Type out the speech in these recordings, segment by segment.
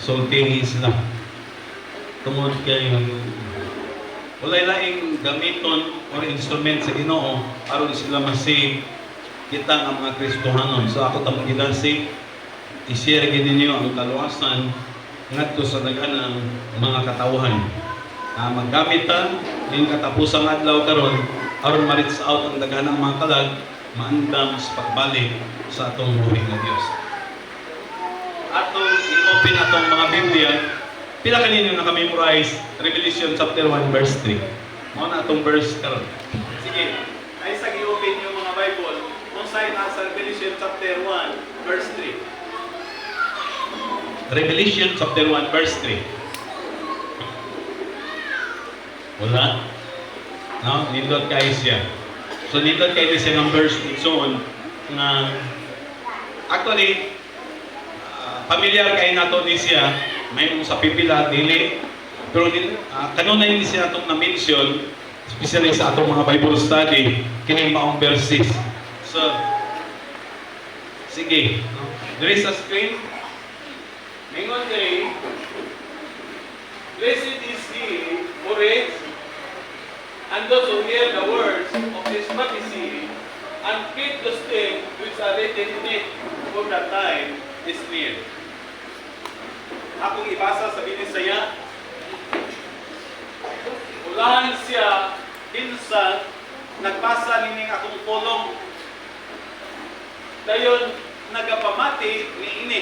sultihin sila. Tungod kay walay laing gamiton or instrument sa Ginoo aron sila masave kita nga mga Kristohanon. So ako tamang gidasig i-share gid ninyo ang kaluwasan ngadto sa daghang mga katawhan. Maggamitan ning katapusang adlaw karon aron ma-reach out ang daghang mga kalag maandam sa pagbalik sa atong buhi nga Dios. Atong i-open atong mga Biblia. Pila kanino naka-memorize Revelation chapter 1 verse 3. Mao na atong verse karon. Sige, ay sa gi-open yung mga Bible. Unsay nasa Revelation chapter 1 verse 3. Revelation chapter 1 verse 3. Wala? No, nindot kay siya. So nindot kay siya ng verse itson nga actually familiar kay nato ni siya. May mong sa pipila, dili. Pero kanunay hindi siya itong na-mention, especially sa atong mga Bible study, kining maong verses. So, sige. There is a screen. Mingon kay, blessed is he who reads, and those who hear the words of this prophecy, and keep those things which are written in it, for the time is near. Akong ibasa sa Binisaya. Ulahan siya hinsa nagbasa nining akong pulong. Dayon nagapamati ni ini.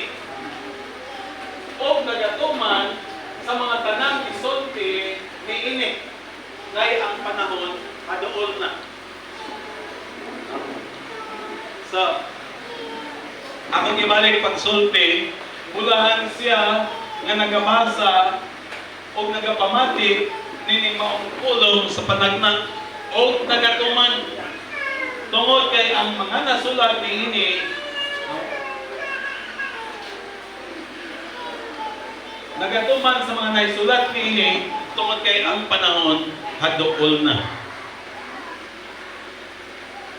O nagatuman sa mga tanang isulti ni ini. Ngay ang panahon adool na. So, akong ibalik pagsulti, ulahan siya nga nagabasa o nagapamati nining maong pulong sa panagna o nagatuman tungod kay ang mga nasulat niini nagatuman sa mga naisulat niini tungod kay ang panahon haduol na.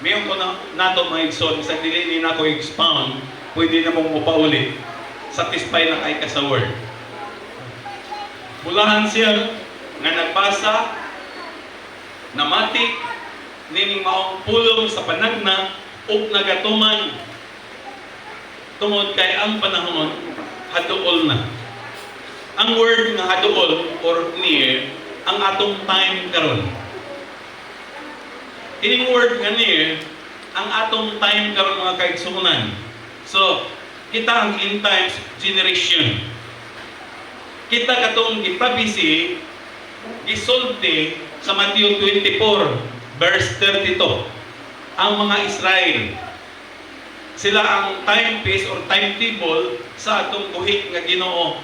Mayon ko na nato mga igsoon sa dili ni nako expound, pwede na mong upaulit. Satisfy na kay ka sa word. Mulahan siya nga nagbasa, namati, nining maong pulong sa panagna, ug nagatuman tungod kay ang panahon haduol na. Ang word nga haduol or near, ang atong time karon. Ining word nga near, ang atong time karon mga kaigsuonan. So, kita ang end times generation. Kita katong gipabisi, gisulti sa Matthew 24, verse 32. Ang mga Israel, sila ang timepiece or timetable sa atong buhi nga Ginoo.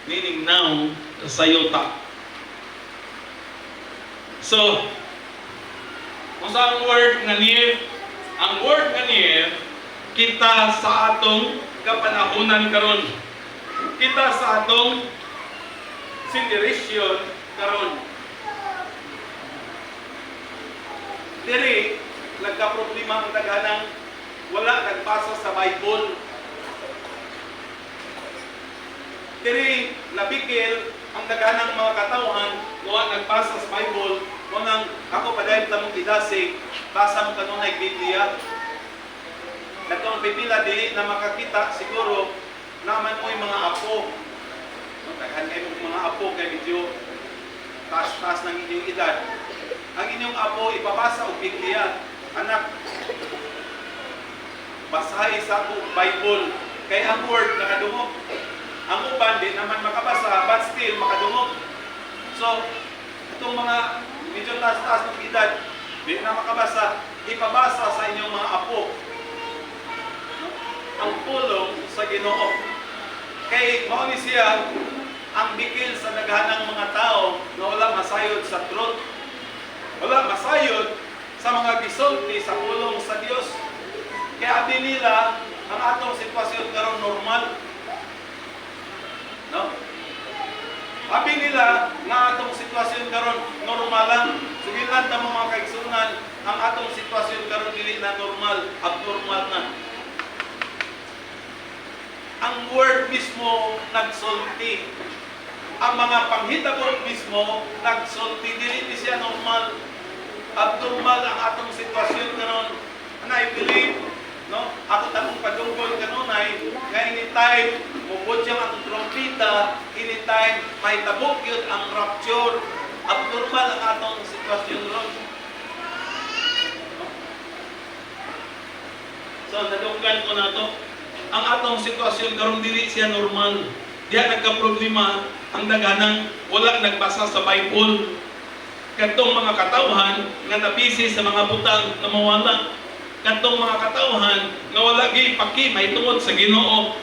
Meaning now, sa yuta. So, kung sa ang word nga near, ang word nga near, kita sa atong kapanahunan karon. Kita sa atong generation karon. Diri nagka-problema ang daghanang wala nagbasa sa Bible. Diri nabikil ang daghanang mga katawhan wala nagbasa sa Bible. Kunang ako padayon ta mong idasig, basa mo kanunay Biblia. Katong pipila dili na makakita siguro naman mo'y mga apo. Daghan kayo mga apo kay medyo taas-taas ng inyong edad. Ang inyong apo ipabasa og Biblia. Anak, basahi sa akong Bible. Kay ang word nakadungog. Ang uban di naman makabasa but still makadungog. So, itong mga medyo taas-taas ng edad, di na makabasa, ipabasa sa inyong mga apo ang pulong sa Ginoo. Kay mao ni siya ang bikil sa daghanang mga tao na wala masayod sa truth. Wala masayod sa mga gisulti sa pulong sa Dios. Kaya abi nila ang atong sitwasyon karon normal. No? Abi nila nga atong sitwasyon karon normal lang. Sugilan ta mo mga kaigsunan, ang atong sitwasyon karon dili na normal, abnormal na. ang word mismo nagsulti. Ang mga panghitabo mismo nagsulti. Dili siya normal. Abnormal ang atong sitwasyon karon. And I believe, no, ako tanong padungkol kanunay, nga anytime mubot siyang atong trompeta, anytime may tabok yun ang rapture. Abnormal ang atong sitwasyon ron. So, nadunggan ko na to. Ang atong sitwasyon karon dili siya normal. Diya nagka-problema ang daganang wala nagbasa sa Bible. Katong mga katawhan nga nabisi sa mga butang na mawala. Katong mga katawhan nga wala gyud pakimay tungod sa Ginoo.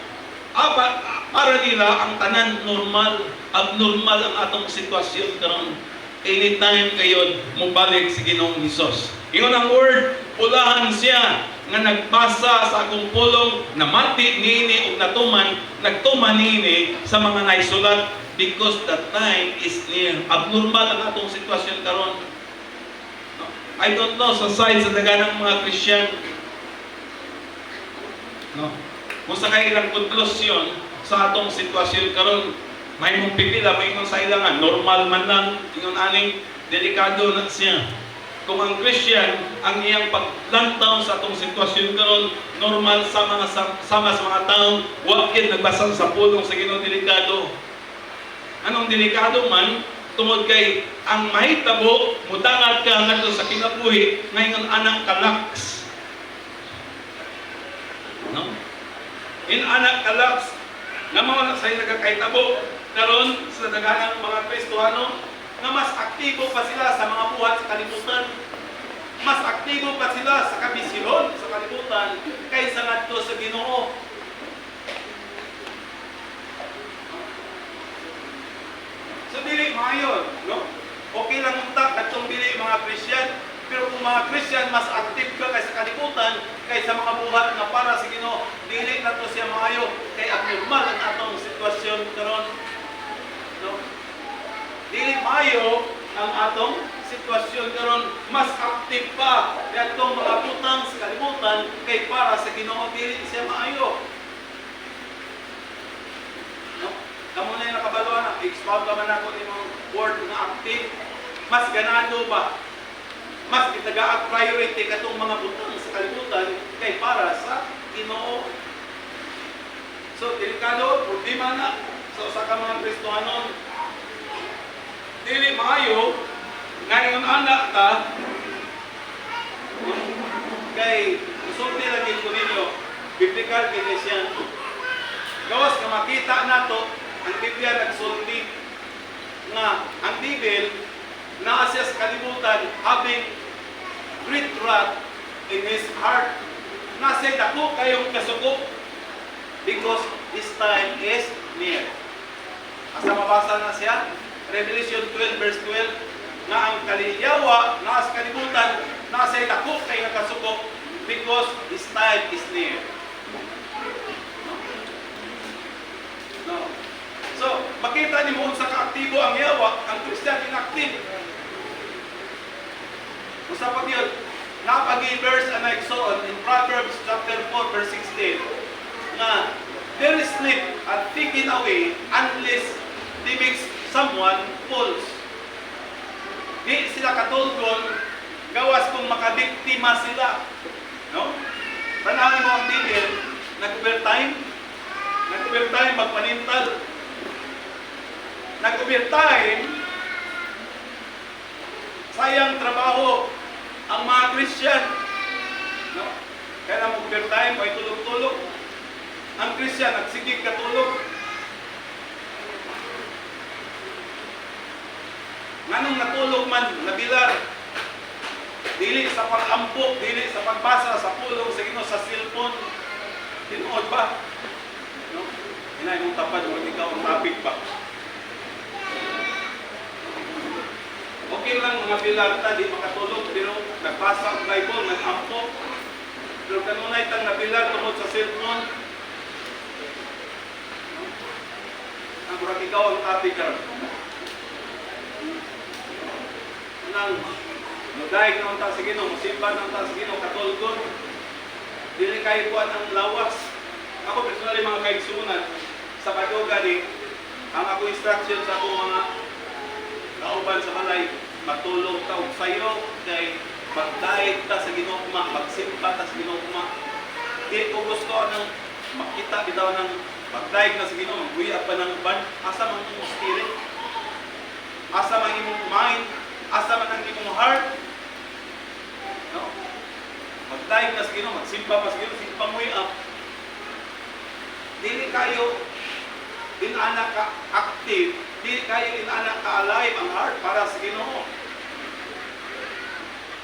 Para nila ang tanan normal, abnormal ang atong sitwasyon karon. Anytime kayo mobalik sa Ginoong Hesus. Ingon ang word, ulahan siya nga nagbasa sa akong pulong na mati niini ug nagtuman niini sa mga naisulat because the time is near. Abnormal ang atong sitwasyon karon. I don't know sa side sa daganang mga Christian. No. Kung sa kailang konklusyon sa atong sitwasyon karon, may mong pipila, may mong sa ilangan, normal man lang, ingon aning delikado na siya. Kung ang Christian, ang iyang paglantaw sa atong sitwasyon karon, normal sama sa mga taong wakit nagbasa sa pulong sa Ginoo, delikado. Anong delikado man, tungod kay ang mahitabo, mudangat ka ngadto sa kinabuhi, ngayon anak kalaks. No? In anak kalaks, nga mao na say nagakaitabo karon sa daganang mga Kristohano na mas aktibo pa sila sa mga buhat sa kalibutan. Mas aktibo pa sila sa kabisyon sa kalibutan kaysa ngadto sa Ginoo. So dili maayo, no? Okay lang unta kadtong dili mga Christian, pero kung mga Christian mas active ka kaysa kalibutan kaysa mga buhat nga para sa Ginoo, dili na to siya maayo kay abnormal ang atong sitwasyon karon. No? Dili maayo ang atong sitwasyon karon, mas active pa kadtong mga butang sa kalibutan kay para sa Ginoo, dili siya maayo. No? Kamo na yung nakabaluan, expound naman ako ni mga word na active, mas ganado ba? Mas itagaag priority katong mga butang sa kalibutan kay para sa Ginoo. So, delikado, problema na sa usa ka mga Kristohanon. Dili maayo ngayon anak ka kay usulti lagi ko ninyo biblical kinesian. Gawas ka makita nato ang Biblia nagsulti nga ang Bibil naa siya sa kalibutan having great wrath in his heart. Nasa dako kayong kasukop because his time is near. Asa mabasa na siya? Revelation 12 verse 12 nga ang kaliyawa na sa kalibutan nasa dako kay nakasukop because his time is near. No. So, makita ni mo sa kaaktibo ang yawa, ang Christian inactive. Usa pa yun, napag-verse na nagsoon in Proverbs chapter 4 verse 16 na there is sleep and taken away unless they make someone false. Di sila katulgon gawas kung makabiktima sila. No? Tanahan mo ang Biblia, nag-overtime magpanintal. Nag-overtime, sayang trabaho ang mga Christian. No? Kaya mag-overtime, may tulog-tulog. Ang Christian, nagsigig katulog. Nganong natulog man, nabilar. Dili sa pag-ampok, dili sa pagbasa sa pulong sa Ginoo sa cellphone. Tinuod ba? No? Inay mong tapad, huwag ikaw ang topic ba? Okay lang mga bilarta, di makatulog, pero nagbasa ang Bible, nag-ampok. Pero kanunay tang nabilar tungod sa cellphone. No? Ang kurang ikaw ang topic ka. Nang nagayag na ang taas sa Ginoo, musimba na ang taas sa Ginoo, katulgon. Dili kayo kuhan ang lawas. Ako personally mga kaigsunan sa pagyoga ni ang ako instruction sa akong mga kauban sa balay, matulog ta og sayo kay mag-diet ta sa Ginoo, magsimba ta sa Ginoo. Di ko gusto ng makita bitaw ng mag-diet na sa Ginoo, magbuya pa ng ban, asa man imong spirit, asa man imong mind, asa man ang imong heart. No? Mag-diet na sa Ginoo, magsimba pa sa Ginoo, simpa mo up. Dili kayo inanak ka active, dili kayo inanak ka alive ang heart para sa Ginoo.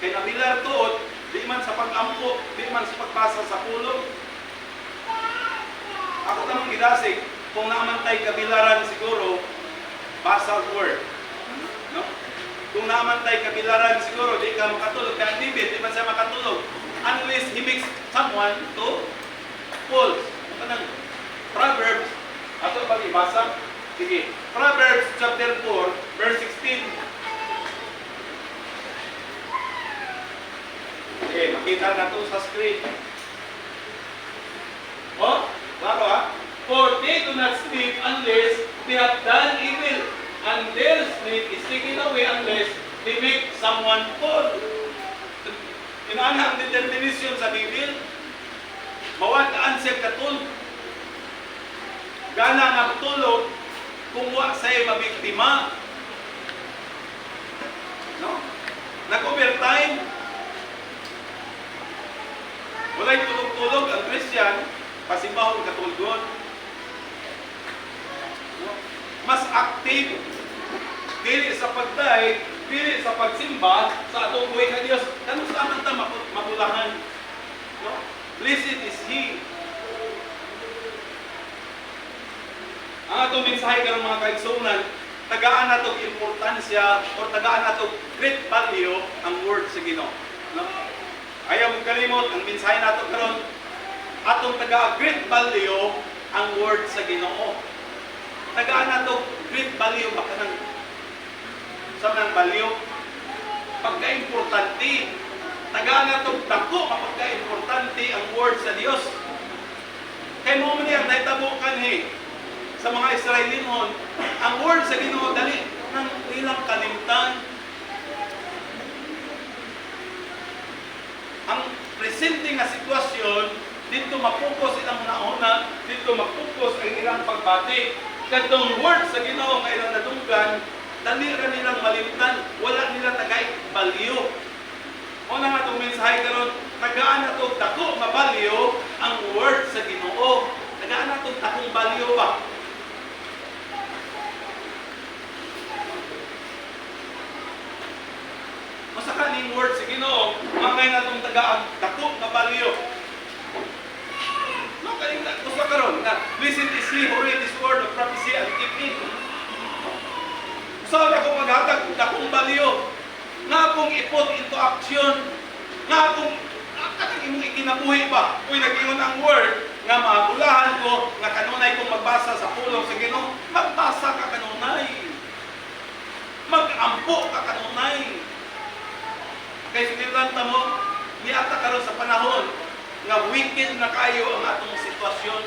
Kay nabilar tuot, di man sa pag-ampo, di man sa pagbasa sa pulong. Ako tamang gidasig, kung naamantay kabilaran siguro, basa word. No? Kung naamantay kabilaran siguro, di ka makatulog, kaya David, di man siya makatulog. Unless he makes someone to false. Kanang Proverbs, ato ba ibasa? Sige. Proverbs chapter 4, verse 16. Sige, makita na ito sa screen. Oh, klaro ha? For they do not sleep unless they have done evil, and their sleep is taken away unless they make someone fall. Inaana ang determination sa Bibil, mawadaan siya katul. Gana nga matulog kung wa sa'y mabiktima. No? Nag-overtime. Wala'y tulog-tulog ang Christian, pasimbahon katulgon. No? Mas active, dili sa pagday, dili sa pagsimba, sa atong buhay ka Diyos. Kanong saan ta mapulahan? No? Blessed is He. Ang atong mensahe karon mga kaigsunan, tagaan nato importansya o tagaan nato great value ang word sa Ginoo. No? Ayaw mo kalimot ang mensahe nato karon, atong tagaan great value ang word sa Ginoo. Tagaan nato great value ba kanang sa nang value pagka-importante. Tagaan nato dako mapagka-importante ang word sa Dios. Kay mo man yan nahitabo kanhi sa mga Israelinon, ang word sa Ginoo dali ng ilang kalimtan. Ang presente nga sitwasyon, dito mapokus ilang nauna, dito mapokus ang ilang pagbati. Kadtong word sa Ginoo nga ilang nadunggan, dali ra nilang malimtan, wala nila tagay balyo. Una nga itong mensahe karon, tagaan na ito dako nga balyo ang word sa Ginoo. Tagaan na ito dakong balyo ba? Masa kaning word sa Ginoo, mangay na itong tagaan dako nga balyo. No, kaning gusto karon nga, listen is He who read this word of prophecy and keep it. Saan ako maghatag dakong balyo? Nga akong ipot into action. Nga akong imong ikinabuhi ba? Kung nag-ingon ang word, nga maabulahan ko, nga kanunay kong magbasa sa pulong sa Ginoo, magbasa ka kanunay. Mag-ampo ka kanunay. Kaya sinilanta mo, niyata karon sa panahon, nga wicked na kayo ang atong sitwasyon.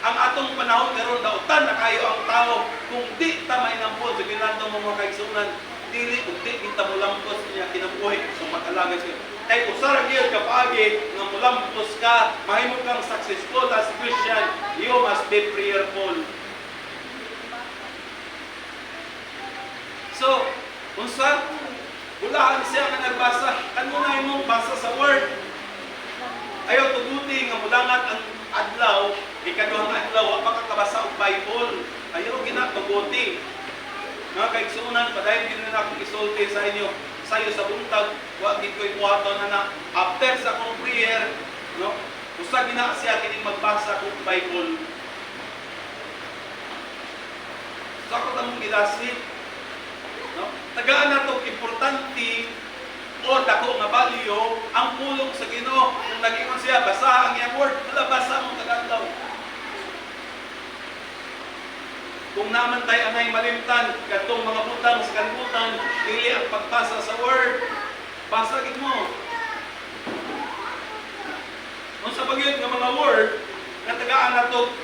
Ang atong panahon karon dautan na kayo ang tao. Kung di ta mainampol sa ginlantaw mo mga kaigsunan, dili ug di kita mulampos niya kinabuhi sa pag-alagad siya. Kay usara gyud ka paagi nga mulampos ka, mahimo kang successful as Christian, you must be prayerful. So, unsa bulahan siya nga nagbasa, kanunay mo basa sa word. Ayaw tuguti nga mudangat ang adlaw, ikaduhang adlaw, wa kakabasa og Bible. Ayaw ginatuguti. Nga kaigsunan, padayon din na akong isulti sa inyo. Sayo sa buntag, wa gid ko'y kuwato na after sa akong prayer, no? Usa gina siya kining magbasa og Bible. Sa ko tamong gidasig, no? Tagaan nato importante o dako nga balyo ang pulong sa Ginoo. Kung nag-ingon siya, basa ang iyang word, wala basa mong tagadlaw. Kung naman tayo anay malimtan, katong mga butang sa kalibutan, dili ang pagbasa sa word, basa gid mo. Kung sa pagyud nga mga word, nga tagaan nato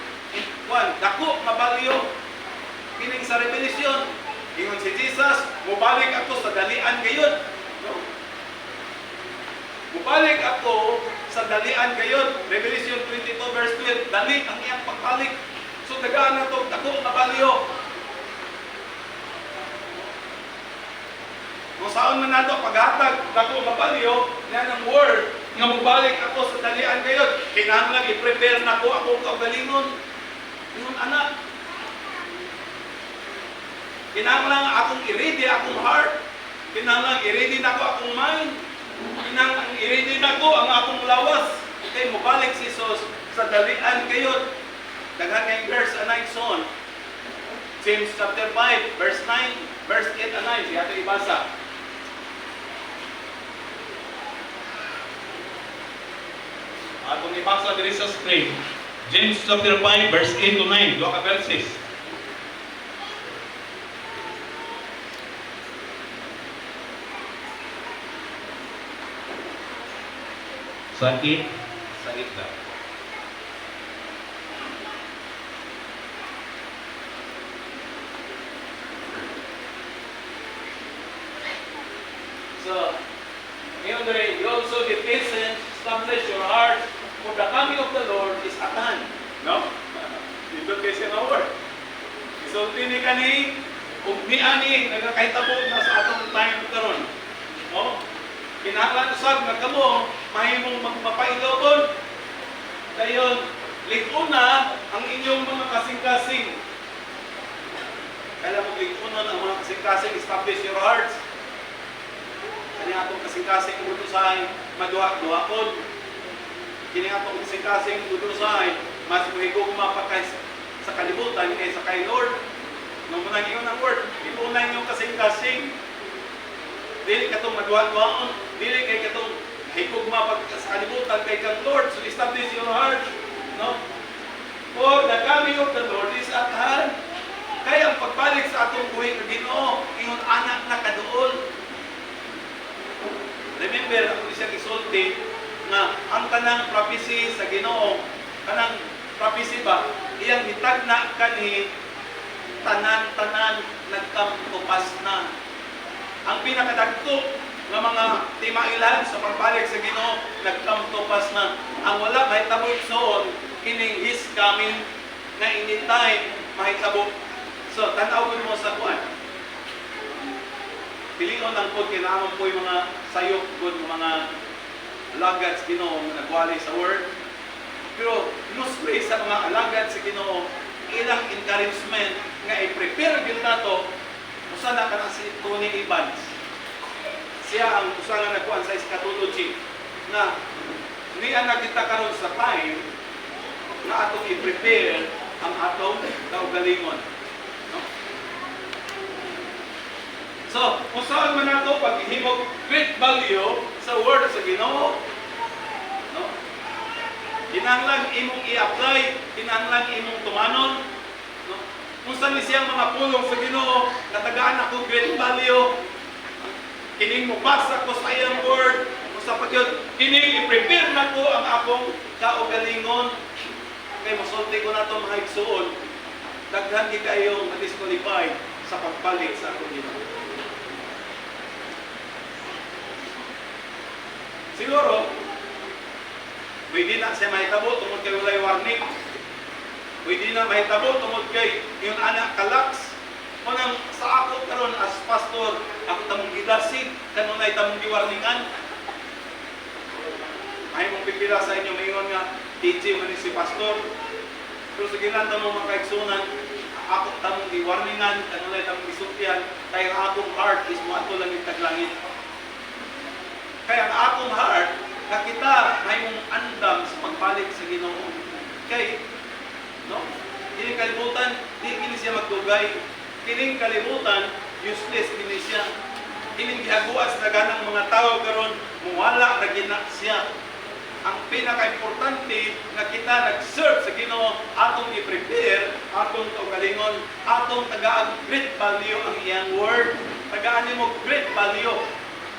dako nga balyo kining sa revelasyon. Ingon si Jesus, mubalik ako sa dalian gayon. No? Mubalik ako sa dalian gayon. Revelation 22 verse 12, dali ang iyang pagbalik. So tagaan nato dako nga balyo. Kung saan man nato paghatag dako nga balyo, yan ang word nga mubalik ako sa dalian gayon. Kinahanglan i-prepare nako akong kaugalingon. Ingon anak, kinahanglan akong i-ready akong heart. Kinahanglan i-ready nako akong mind. Kinahanglan i-ready nako ang akong lawas. Kay mobalik si Jesus sa dalian gayon. Daghan kay verse 9 son. James chapter 5 verse 9, verse 8 and 9 siya ito ibasa. Atong ibasa diri sa screen. James chapter 5 verse 8 to 9, duha ka verses. Sa 8, Sa ita. So, ngayon rin, you also be patient, establish your heart, for the coming of the Lord is at hand. No? Dito kayo siya na word. Isulti ni kani, ug ni ani, nagkakahitabo na sa atong time karon. No? Kinahanglan usab nga kamo mahimong magpapailobon. Dayon, lig-una ang inyong mga kasing-kasing. Kaya mo lig-una ang mga kasing-kasing, establish your hearts. Kani atong kasing-kasing utusan, maduha-duhaon. Kini atong kasing-kasing utusan, mas mahigugma pa kay sa kalibutan kaysa kay Lord. Nung munang iyon ang word, ipunan yung kasing-kasing. Dili katong maduha-duhaon, dili kay katong higugma pag sa kalibutan kay kang Lord. So establish your heart, no? For the coming of the Lord is at hand. Kaya ang pagbalik sa atong buhay nga Ginoo, ingon anak na kaduol. Remember, ako isang isulti na ang kanang prophecy sa Ginoo, kanang prophecy ba, iyang hitagna kani tanan-tanan nagkamtupas na. Ang pinakadagko nga mga timailan sa pagbalik sa Ginoo nagkamtupas na. Ang wala mahitabo igsoon kining His coming na anytime mahitabo. So tan-aw mo sa kuan. Pilion lang po kinahanglan po yung mga sayop po mga alagad sa Ginoo nga nagwali sa word. Pero nusway sa mga alagad sa Ginoo ilang encouragement nga i-prepare gyud nato usa na kana si Tony Evans. Siya ang usa nga nagkuan sa eschatology na niya nakita karon sa time na atong i-prepare ang atong kaugalingon. No? So, kung saan man nato paghihimog great value sa word sa Ginoo, no? Kinahanglan imong i-apply, kinahanglan imong tumanon, no? Kung saan siyang mga pulong sa Ginoo, natagaan ako great value, kining mubasa ko sa iyang word, kung sa pagyod, kining i-prepare na ko ang akong kaugalingon, kay masulti ko na ito mga igsuon, daghan di kayo ma-disqualify sa pagbalik sa akong Ginoo. Siguro, pwede na siya mahitabo tungod kay walay warning. Pwede na mahitabo tungod kay yung anak kalaks. Unang sa ako karon as pastor, ako tamong gidasid, kanunay tamong giwarningan. May mong pipila sa inyo, mayon nga, TJ man si pastor. Pero sa ginanda mo makaigsunan, ako tamong giwarningan, kanunay tamong gisultihan, kaya ang akong heart is mo ato lang taglangit. Kaya ang akong heart, na kita may mong andam sa pagbalik sa Ginoo. Kay, no? Hindi kalibutan, di kini siya magdugay. Kining kalibutan, useless kini siya. Kining gihaguas na ganang mga tao karon muwala na gina siya. Ang pinaka-importante na kita nag-serve sa Ginoo, atong i-prepare, atong kaugalingon, atong tagaag great value ang iyang word. Tagaan mo great value.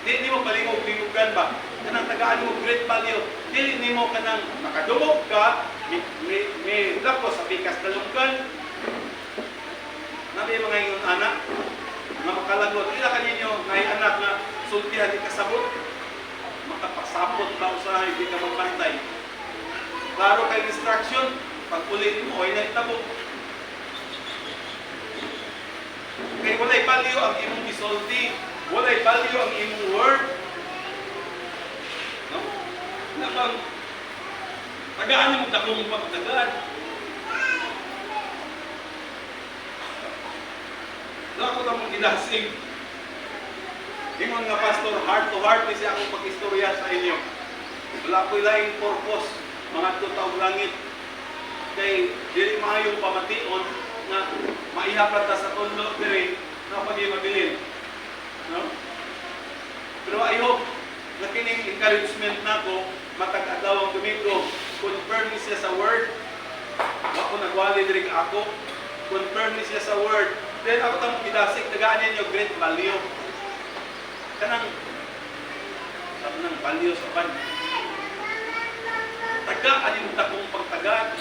Di mo palingog-lingogan ba? Kanang tagaan mo great value. Dili nimo kanang makadumog ka, may lako sa pikas dalungkan. Nabi mga ingon anak, nga makalagot. Ila kaninyo, ngay anak nga sultihan di kasabot. Makapasapot ba usahay, di ka magbantay. Klaro kay instruction, pag ulit mo, ay naitabo. Kaya walay value ang imong gisulti, walay value ang imong word. No? Na bang tagaan mo dakong pagtagaan. Na ako na mong gilasing. Ingon nga pastor, heart to heart ni siya akong pag-istorya sa inyo. Wala ko'y laing purpose, mga tutaw langit. Kay dili maayong pamation na maihaprat ta sa tondo diri na pagi mabilin. No? Pero I hope na kining encouragement nako matag adlaw ang Domingo, confirm ni siya sa word. Wa ko nagwali diri ako. Confirm ni siya sa word. Then ako tamo gidasig tagaan ninyo great value. Kanang value sa pan. Tagaan yung takong pagtagaan.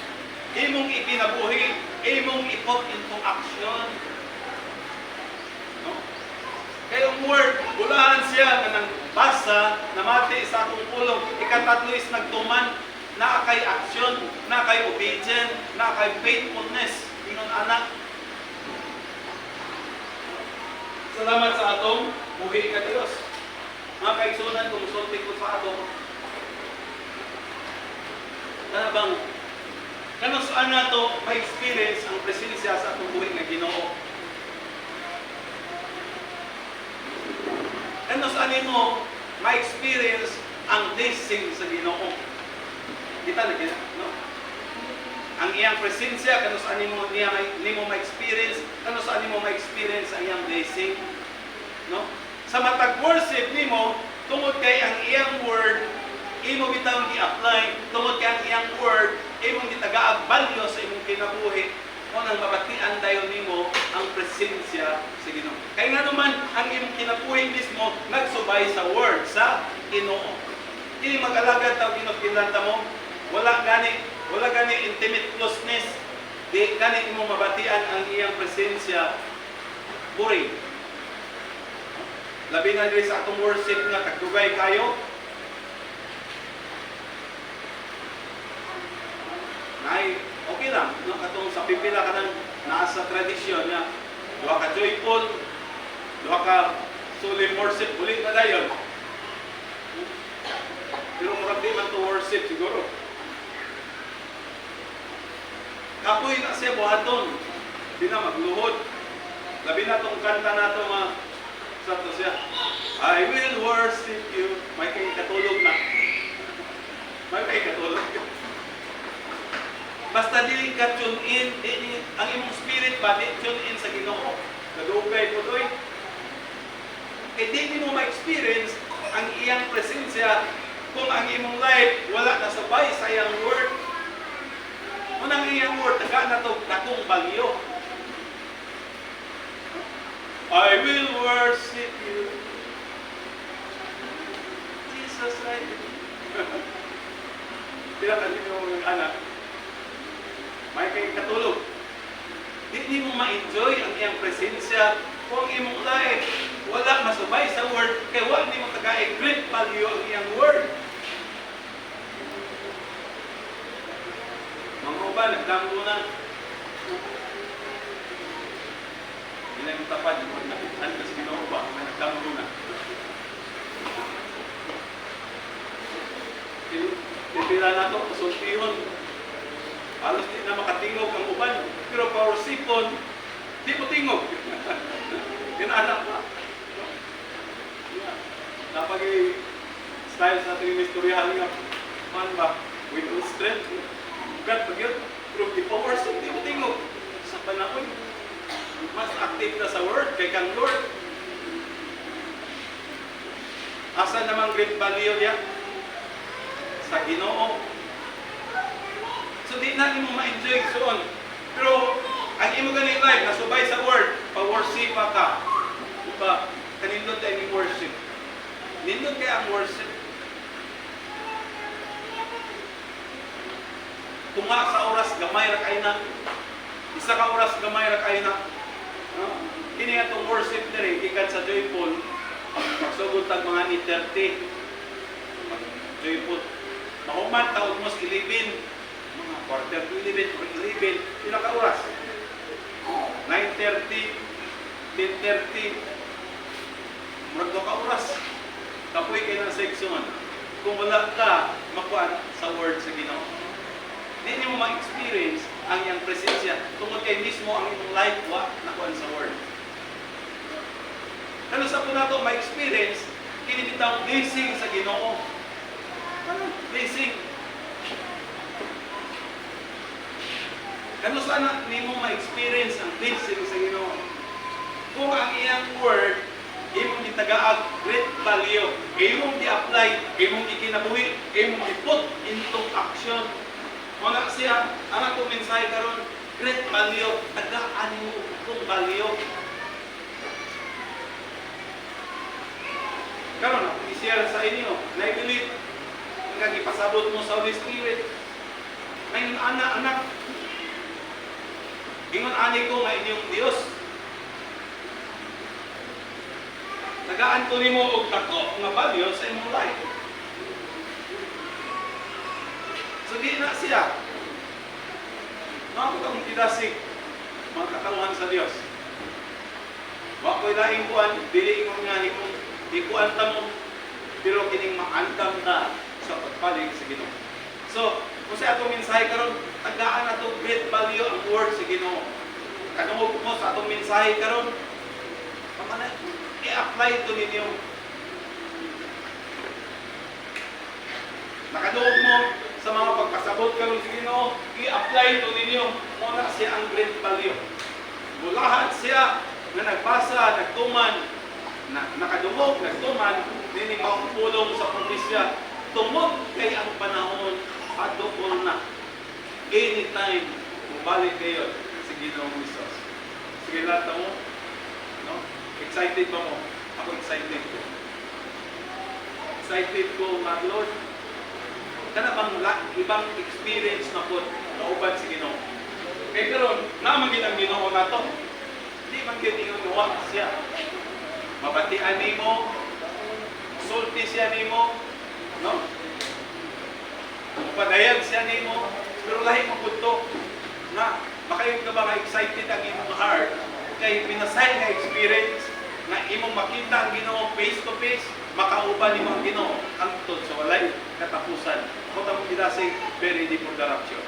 Imong ipinabuhi, imong ipot into action. No? Kaya ang word, bulahan siya na nang basa, namati sa akong pulong, ikatatlo is nagtuman, na kay action, na kay obedient, na kay faithfulness. Ingon anak. Salamat sa atong buhi ka Diyos. Mga kaigsunan, kung sulti ko sa atong bang kano saan nato ma-experience ang presensya sa atong buhi nga Ginoo. Kano saan nimo ma-experience ang blessing sa Ginoo. Kita na kaya, no? Ang iyang presensya, kano saan nimo ma-experience, kano saan nimo ma-experience ang iyang blessing, no? Sa matag worship nimo, tungod kay ang iyang word imo bitawon gi-apply, tungod kay ang iyang word imong gitagaag value sa imong kinabuhi, mo nang mabatian dayon nimo ang presensya sa Ginoo. Kay nga naman ang imong kinabuhi mismo nagsubay sa word sa Ginoo. Dili mag-alagad taw kinapilanta mo, wala gani intimate closeness, di gani imo mabatian ang iyang presensya. Boring. Labi na diri sa atong worship nga tagdugay kayo. Nay, okay lang, no? Katong sa pipila ka nang nasa tradisyon nga duha ka joyful, duha ka solemn worship, ulit na dayon. Pero murag di man to worship siguro. Kapoy na siya buhaton, di na magluhod. Labi na tong kanta nato nga sa to siya, I will worship you. May kay katulog na. May kay katulog. Basta dili ka tune in, ang imong spirit ba, di tune in sa Ginoo. Nagugay po doy. Eh di mo ma-experience ang iyang presensya kung ang imong life wala nasabay sa iyang word. Unang iyang word, taga na to dakong bagyo. I will worship you. Jesus, right? Tila ka din yung anak. May kay katulog. Hindi mo ma-enjoy ang iyang presensya kung imong life wala masubay sa word, kaya wala ni mo taga-great value ang iyang word. Mga uban, nagdamgo na. Ilang yung tapad, nakitaan kasi Ginoo ba, nagdamgo na. Titira na ito, pasultihon. Halos di na makatingog ang uban. Pero power sipon, di mo tingog. Ginaanak pa. Napag-style sa ating misturyahan nga, man ba, with all strength. God, pag-yun, pero di power sipon, di mo tingog. Sa panahon, mas active na sa word, kay kang Lord. Asa namang great value niya? Sa Ginoo. So di na mo ma-enjoy soon. Pero ang imo ganing life nasubay sa word, pa-worship ka. Diba? Kanindot tayo ni worship. Nindot kaya ang worship. tunga sa oras gamay ra kay na. Isa ka oras gamay ra kay na. No? Kini atong worship diri gikan sa Joyful. Pagsugod tag mga 8:30. Joyful. Mahuman taon mo 11. Mga quarter to 11 or 11. Pila ka oras? 9:30, 10:30. Murag ka oras. Kapoy kay ng section. Kung wala ka makuan sa word sa Ginoo. Hindi mo ma-experience ang iyang presensya tungod kay mismo ang imong life wa nakuan sa word. Ano sa po nato ma-experience kini bitaw blessing sa Ginoo. Ano blessing? Ano sana nimo ma-experience ang blessing sa Ginoo? Kung ang iyang word imong gitagaag great value, imong gi-apply, imong gikinabuhi, imong i-put into action. Wala siya, ang atong mensahe karon, great value, tagaan mo itong value. Karon ako i-share sa inyo, na-believe, hanggang ipasabot mo sa Holy Spirit. Ngayon, anak, ingon ani ko nga inyong Dios. Tagaan ko nimo og dako nga value sa imong life. So di na siya. Nakakatang tidasig mga katawan sa Dios. Wa ko'y laing kuan, dili ingon nga nimo ikuan ta mo, pero kining maandam na sa pagpalig sa Ginoo. So, kung sa atong mensahe karon, tagaan nato great value ang word sa Ginoo. Kanungog mo sa atong mensahe karon, kamana i-apply ito ninyo. Nakadungog mo sa mga pagpasabot karon sa Ginoo, i-apply ito ninyo. Muna siya ang great value. Mulahan siya na nagbasa, nagtuman, nakadungog, nagtuman, dini maupulong sa probinsya. Tungod kay ang panahon, adukol na. Anytime, bumalik kayo sa Ginoong Hesus. Sige lahat mo. No? Excited ba mo? Ako excited ko. Excited ko, my Lord. Kana bang ibang experience na po nauban sa Ginoo? Kaya karon, namagin ang Ginoo na to. Hindi man giningon siya. Mabatian nimo, sulti siya nimo, no? Padayag siya nimo, pero lahi mo punto na makayon ka ba nga excited ang imong heart kay pinasay nga experience na imong makita ang Ginoo face to face, makauban nimo ang Ginoo hangtod sa walay katapusan. Ako ta mo gidasig very deep for the rapture.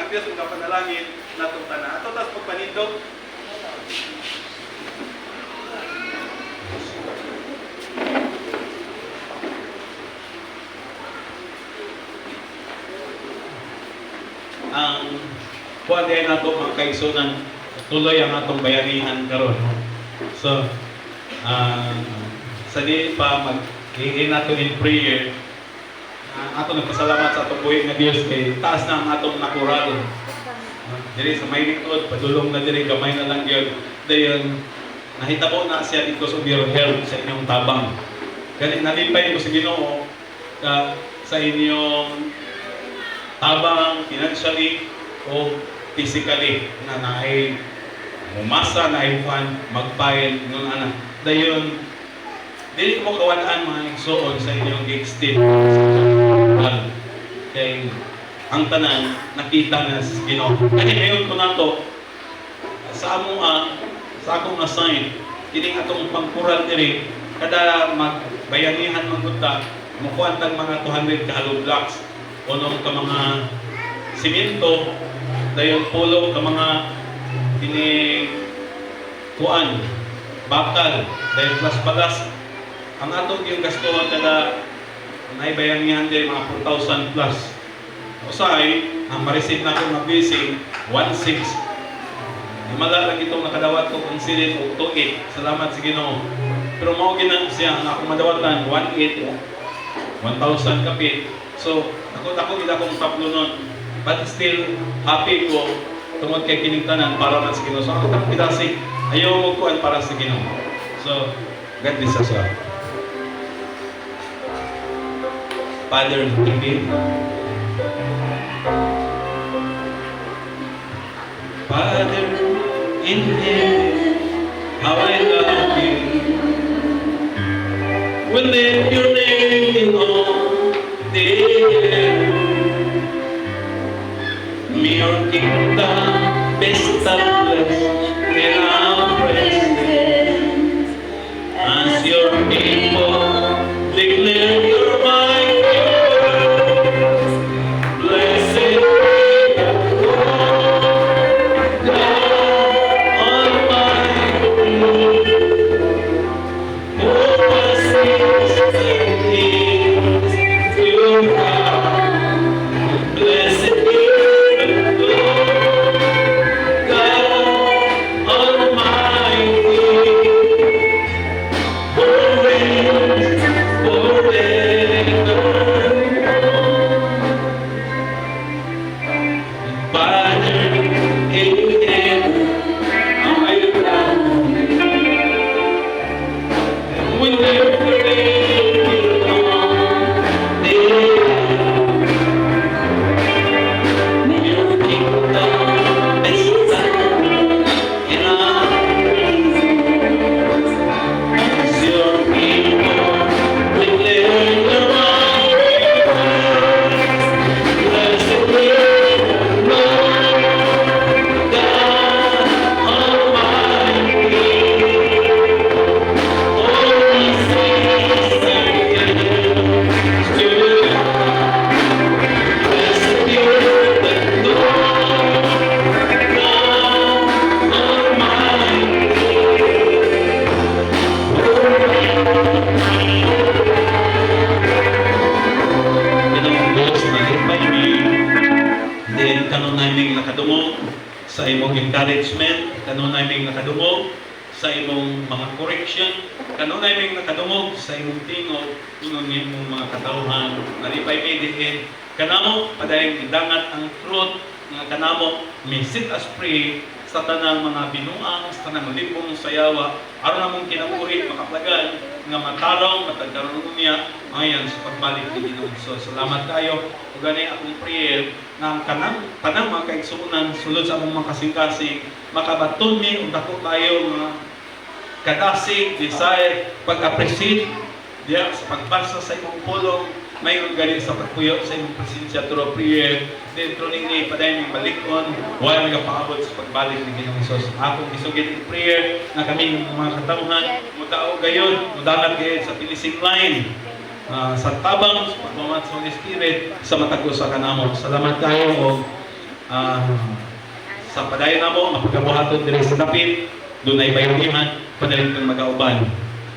Ang Dios ang kapanalangin natong tanan. Ato tas pagpanindog. Ang kuwan din nato mga kaigsunan, tuloy ang atong bayanihan karon. So, sa di pa mag-iin nato in prayer, ato nagpasalamat sa atong buhi nga Dios kay taas na ang atong nakural. Diri sa may likod, padulong na diri, gamay na lang yun. Dayon, nahitabo na siya dito sa your health sa inyong tabang. Kaya nalipay ko sa Ginoo sa inyong tabang, financially o physically na naay umasa na ibuan magpayad nun ana. Dayon, dili ko kawalaan mga igsoon sa inyong extend. Kay ang tanan nakita na sa Ginoo. Kani ngayon ko nato sa sa akong assign kining atong pangkural diri kada magbayanihan magbuta mukuan tag mga 200 ka hollow blocks unong ka mga simento dayon pulo ka mga kining kuan bakal dayon plus balas ang atong yung gastuhan kada naibayanihan diri mga 4,000 plus. Usay, ang ma-receive na akong mag-blessing, 1,600. Himala lang itong nakadawat ko kung silid o 2,800. Salamat sa Ginoo. Pero mao ginang siya, ang akong madawatan, 1,800. 1,000 kapit. So, ako gila kong taplo nun. But still, happy ko tungod kay kiningtanan para man sa Ginoo. So, ako tapos pidasig, ayaw mo kuan para sa Ginoo. So, God bless us all. Father, thank you. Father in heaven, how I love you. We lift your name in all the air. May your kingdom be established in our presence. As your people declare your mighty words, blessed be the Lord God Almighty, who was and is to come. Blessed be the Lord God Almighty, who reigns forever. Father in heaven, I love you. We lift your name on the air. Your kingdom is established in our presence. As your people declare your mighty words, blessed be the Lord God Almighty, holy saints and angels to blessed be the Lord God Ginoong Diyos na hipay mi, then kanon naming nakadungog sa imong encouragement, kanon naming nakadungog sa imong mga correction, kanon naming nakadungog sa imong tingog, ingon imong mga katawhan, nalipay mi diin, kanamo padayong idangat ang truth, nga kanamo may sit as free sa tanang mga binuang, sa tanang libong sayawa, aron namong kinabuhi makaplagan nga matarong matagkaroon niya ngayon sa pagbalik ni Ginoong Hesus. Salamat kayo ug gani akong prayer nga ang tanang mga kaigsuonan sulod sa among mga kasing-kasing makabaton mi ug dako kayo nga kadasig, desire, pag-appreciate diya sa pagbasa sa imong pulong, mayroon galing sa pagpuyo sa imong presensya through prayer, dentro ni padayon yung balikon, wala nagapaabot sa pagbalik ni Ginoong Hesus. Akong isugid in prayer na kami mga katawhan, mutao gayon, mudangat gayon sa pilising line, sa tabang, sa pagmamat sa Holy Spirit, sa matag usa kanamo. Salamat kayo o sa padayon namo, mapagabuhaton diri sa dapit, doon ay bayanihan, padayon mag-auban.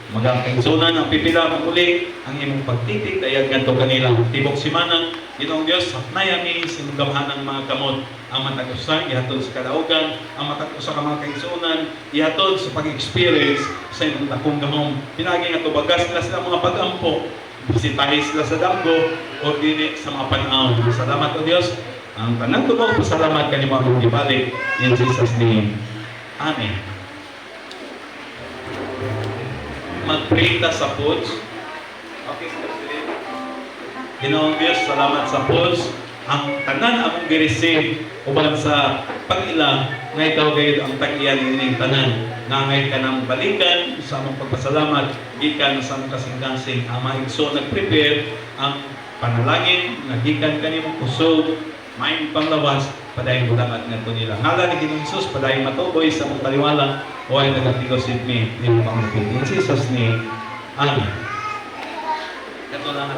Magkakaigsunan ang pipila maguli ang imong pagtitik dayag ngadto kanila tibok simana. Ginoong Dios sapnaya mi sa gamhanang mga kamot ang matag-usa ihatod sa kadaugan, ang matag-usa ka mga kaigsunan ihatod sa pag-experience sa imong dakong gahom. Pinagi nga tubagas nila sila mga pag-ampo, bisitahin sila sa damgo o dili sa mga pan-aw. Salamat o Dios. Ang tanang tumaw pasalamat kanimo ang gibalik in Jesus name. Amen. Magprita sa foods. Okay, Ginoong Diyos, salamat sa foods. Ang tanan akong gi-receive uban sa pag-ila nga ikaw gayud ang tag-iyan ining tanan. Nangay ka ng balikan sa among pagpasalamat gikan sa among kasing-kasing. Ang maigso nag-prepare ang panalangin nga gikan kanimong kusog, may panglawas padayong budangat ngadto nila. Ngala ni Ginoong Hesus padayong matuboy sa among taliwala. Why nagatigosit me? In Jesus' name. Amen. Ito lang